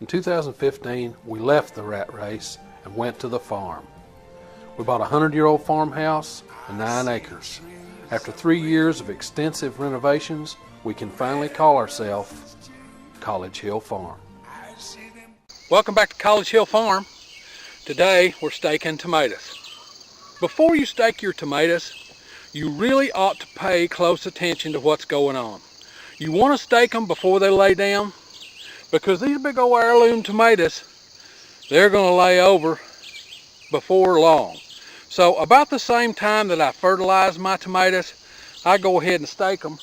In 2015, we left the rat race and went to the farm. We bought a 100-year-old farmhouse and 9 acres. After 3 years of extensive renovations, we can finally call ourselves College Hill Farm. Welcome back to College Hill Farm. Today we're staking tomatoes. Before you stake your tomatoes, you really ought to pay close attention to what's going on. You want to stake them before they lay down, because these big old heirloom tomatoes, they're going to lay over before long. So about the same time that I fertilize my tomatoes, I go ahead and stake them.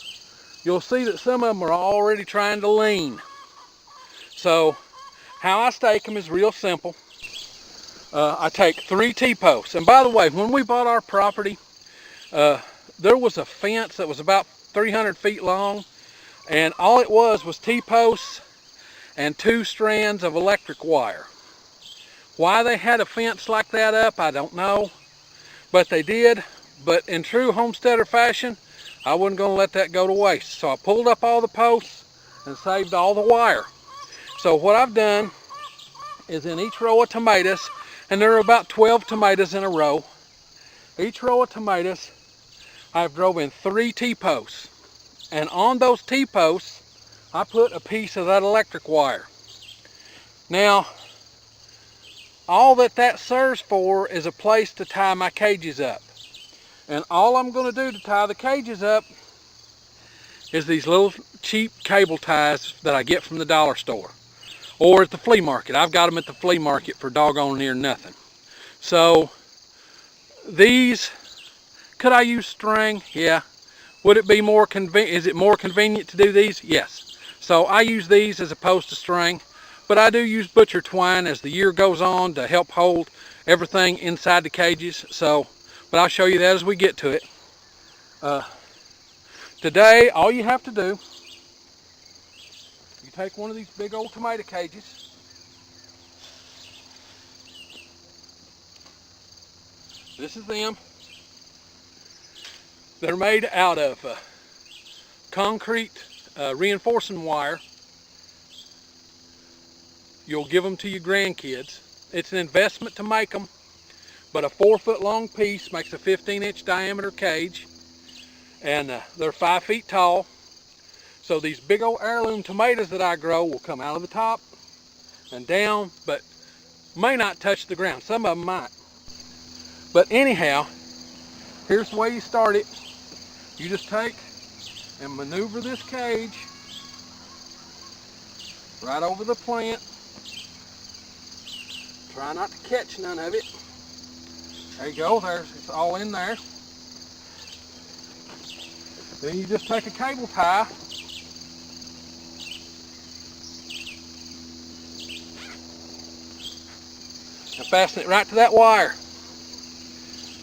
You'll see that some of them are already trying to lean. So how I stake them is real simple. I take 3 T-posts. And by the way, when we bought our property, there was a fence that was about 300 feet long, and all it was T-posts and 2 strands of electric wire. Why they had a fence like that up, I don't know, but they did. But in true homesteader fashion, I wasn't going to let that go to waste. So I pulled up all the posts and saved all the wire. So what I've done is in each row of tomatoes, and there are about 12 tomatoes in a row, each row of tomatoes I've drove in 3 T-posts, and on those T-posts I put a piece of that electric wire. Now all that serves for is a place to tie my cages up, and all I'm going to do to tie the cages up is these little cheap cable ties that I get from the dollar store or at the flea market. I've got them at the flea market for doggone near nothing. So these, could I use string? Yeah. Would it be more convenient? Is it more convenient to do these? Yes. So I use these as opposed to string, but I do use butcher twine as the year goes on to help hold everything inside the cages. So, but I'll show you that as we get to it. Today, all you have to do, you take one of these big old tomato cages, this is them. They're made out of concrete reinforcing wire. You'll give them to your grandkids. It's an investment to make them, but a 4-foot long piece makes a 15-inch diameter cage, and they're 5 feet tall. So these big old heirloom tomatoes that I grow will come out of the top and down, but may not touch the ground. Some of them might. But anyhow, here's the way you start it. You just take and maneuver this cage right over the plant. Try not to catch none of it. There you go, it's all in there. Then you just take a cable tie and fasten it right to that wire.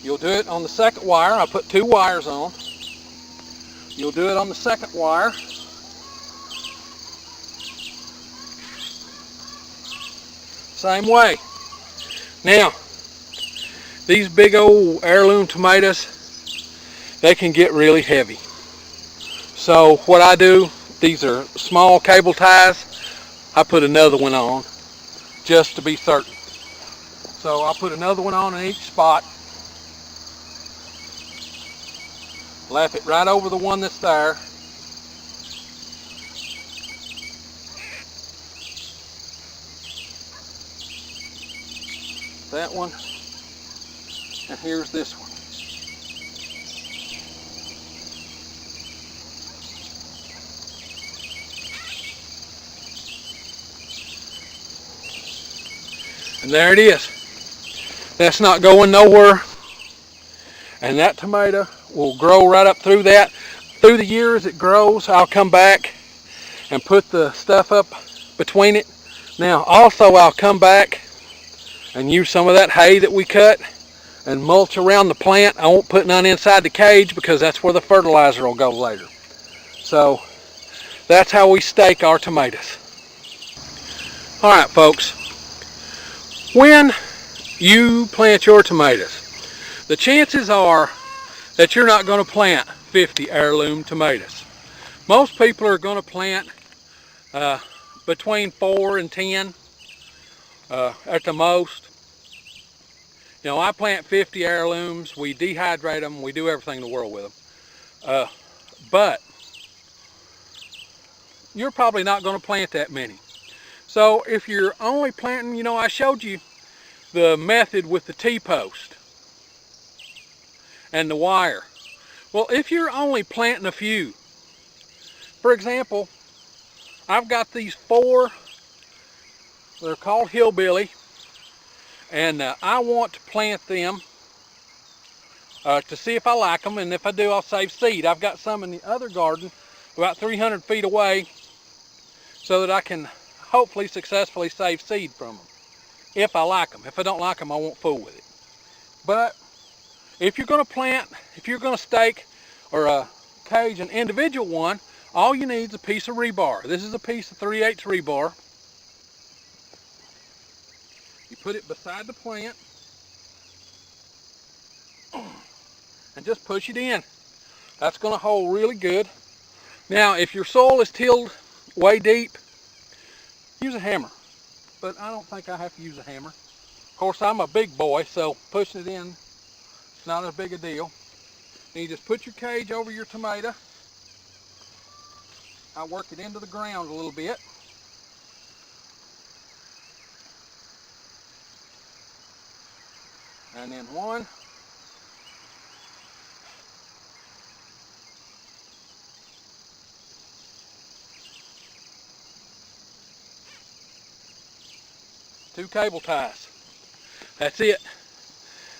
You'll do it on the second wire. I put 2 wires on. You'll do it on the second wire. Same way. Now, these big old heirloom tomatoes, they can get really heavy. So what I do, these are small cable ties, I put another one on just to be certain. So I'll put another one on in each spot. Lap it right over the one that's there. That one, and here's this one. And there it is. That's not going nowhere. And that tomato will grow right up through that. Through the years it grows, I'll come back and put the stuff up between it. Now also I'll come back and use some of that hay that we cut and mulch around the plant. I won't put none inside the cage because that's where the fertilizer will go later. So that's how we stake our tomatoes. Alright folks, when you plant your tomatoes, the chances are that you're not going to plant 50 heirloom tomatoes. Most people are going to plant between 4 and 10 at the most. You know, I plant 50 heirlooms. We dehydrate them. We do everything in the world with them. But you're probably not going to plant that many. So if you're only planting, you know, I showed you the method with the T-post and the wire. Well, if you're only planting a few, for example, I've got these 4, they're called hillbilly, and I want to plant them to see if I like them, and if I do, I'll save seed. I've got some in the other garden about 300 feet away so that I can hopefully successfully save seed from them if I like them. If I don't like them, I won't fool with it. But if you're going to plant, if you're going to stake or cage an individual one, all you need is a piece of rebar. This is a piece of 3/8 rebar. You put it beside the plant and just push it in. That's going to hold really good. Now, if your soil is tilled way deep, use a hammer. But I don't think I have to use a hammer. Of course, I'm a big boy, so pushing it in is not as big a deal. And you just put your cage over your tomato. I work it into the ground a little bit. And then 1, 2 cable ties. That's it.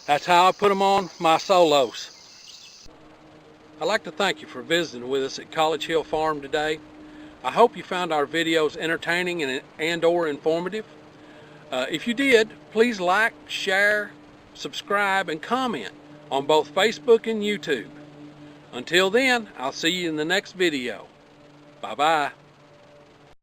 That's how I put them on my solos. I'd like to thank you for visiting with us at College Hill Farm today. I hope you found our videos entertaining and or informative. If you did, please like, share, subscribe, and comment on both Facebook and YouTube. Until then, I'll see you in the next video. Bye-bye.